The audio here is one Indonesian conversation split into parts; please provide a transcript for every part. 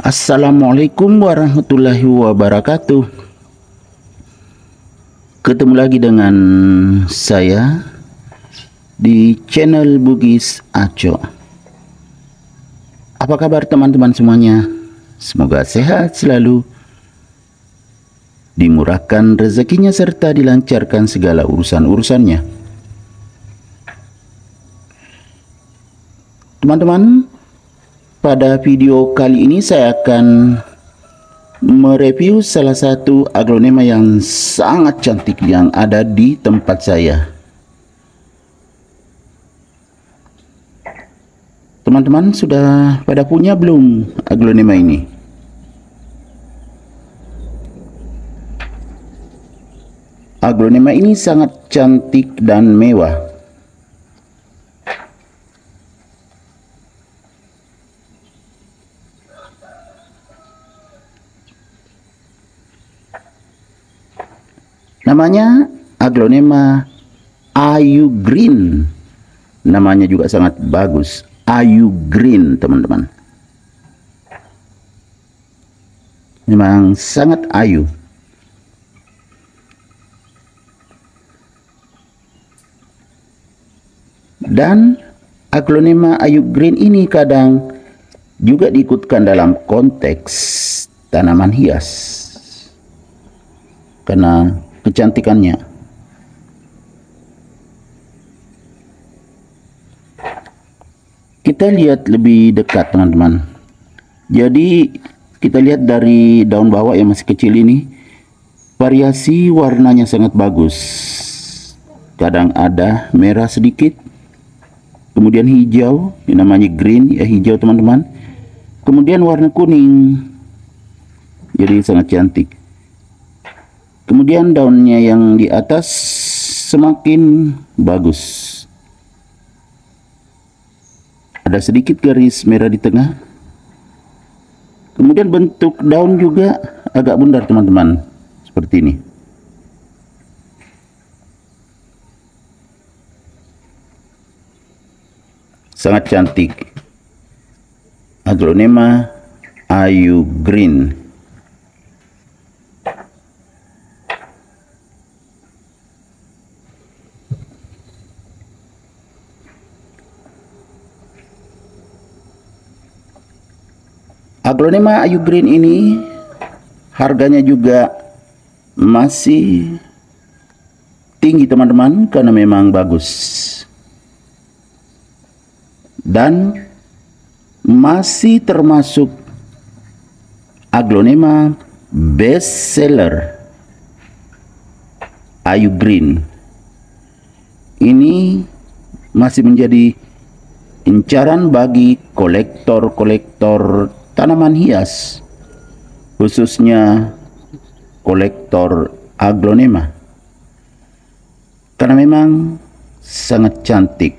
Assalamualaikum warahmatullahi wabarakatuh. Ketemu lagi dengan saya di channel Bugis Aco. Apa kabar teman-teman semuanya? Semoga sehat selalu, dimurahkan rezekinya serta dilancarkan segala urusan-urusannya. Teman-teman, pada video kali ini saya akan mereview salah satu aglonema yang sangat cantik yang ada di tempat saya. Teman-teman sudah pada punya belum aglonema ini? Aglonema ini sangat cantik dan mewah. Namanya aglonema Ayu Green. Namanya juga sangat bagus, Ayu Green, teman-teman. Memang sangat ayu. Dan aglonema Ayu Green ini kadang juga diikutkan dalam konteks tanaman hias karena kecantikannya. Kita lihat lebih dekat, teman-teman. Jadi kita lihat dari daun bawah yang masih kecil ini, variasi warnanya sangat bagus. Kadang ada merah sedikit, kemudian hijau, yang namanya green, ya hijau teman-teman. Kemudian warna kuning, jadi sangat cantik. Kemudian daunnya yang di atas semakin bagus. Ada sedikit garis merah di tengah. Kemudian bentuk daun juga agak bundar, teman-teman, seperti ini. Sangat cantik. Aglonema Ayu Green. Aglonema Ayu Green ini harganya juga masih tinggi, teman-teman, karena memang bagus. Dan masih termasuk aglonema best seller Ayu Green. Ini masih menjadi incaran bagi kolektor-kolektor tanaman hias, khususnya kolektor aglonema, karena memang sangat cantik.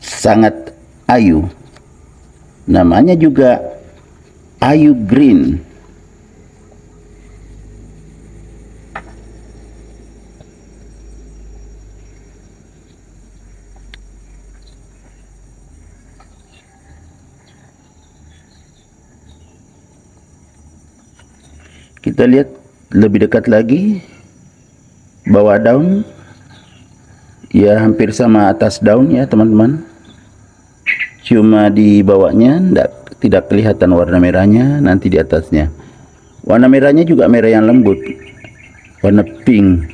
Sangat ayu. Namanya juga Ayu Green. Kita lihat lebih dekat lagi bawah daun. Ya, hampir sama atas daun ya, teman-teman. Cuma di bawahnya tidak kelihatan warna merahnya, nanti di atasnya. Warna merahnya juga merah yang lembut, warna pink.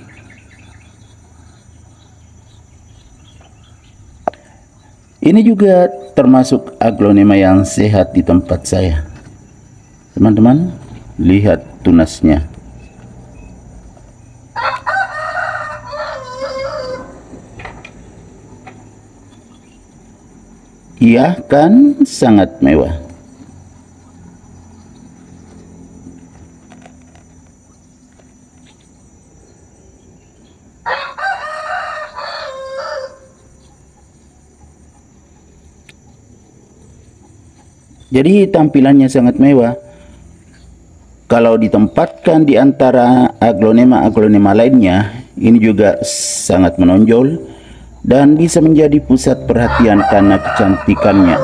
Ini juga termasuk aglonema yang sehat di tempat saya. Teman-teman, lihat tunasnya. Iya kan, sangat mewah. Jadi tampilannya sangat mewah. Kalau ditempatkan di antara aglonema-aglonema lainnya, ini juga sangat menonjol dan bisa menjadi pusat perhatian karena kecantikannya.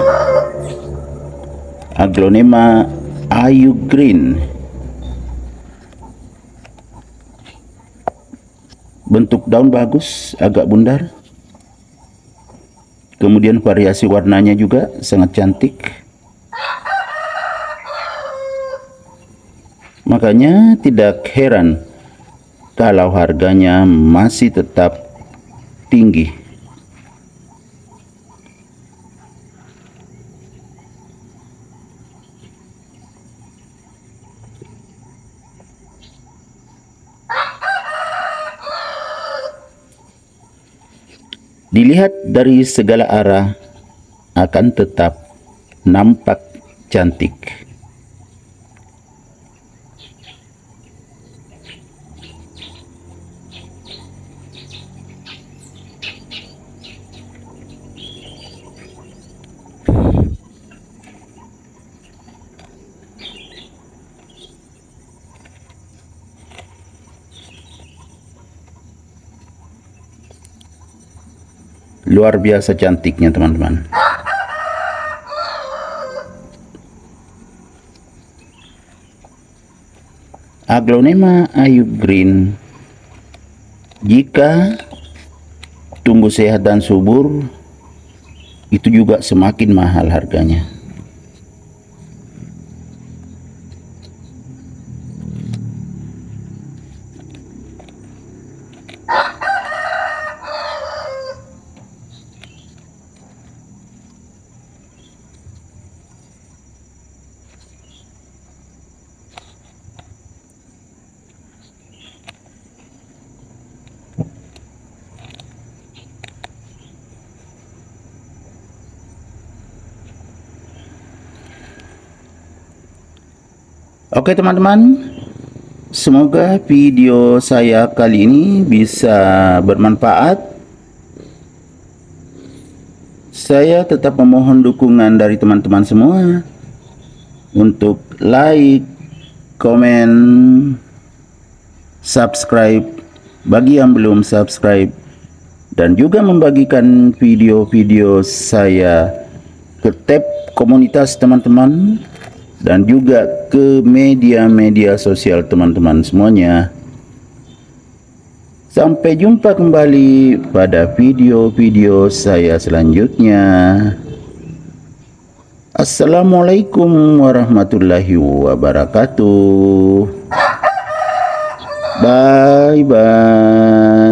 Aglonema Ayu Green. Bentuk daun bagus, agak bundar. Kemudian variasi warnanya juga sangat cantik. Makanya tidak heran kalau harganya masih tetap tinggi. Dilihat dari segala arah akan tetap nampak cantik. Luar biasa cantiknya, teman-teman. Aglonema Ayu Green, jika tumbuh sehat dan subur, itu juga semakin mahal harganya. Oke teman-teman, semoga video saya kali ini bisa bermanfaat. Saya tetap memohon dukungan dari teman-teman semua untuk like, komen, subscribe bagi yang belum subscribe, dan juga membagikan video-video saya ke tab komunitas teman-teman dan juga ke media-media sosial teman-teman semuanya. Sampai jumpa kembali pada video-video saya selanjutnya. Assalamualaikum warahmatullahi wabarakatuh. Bye bye.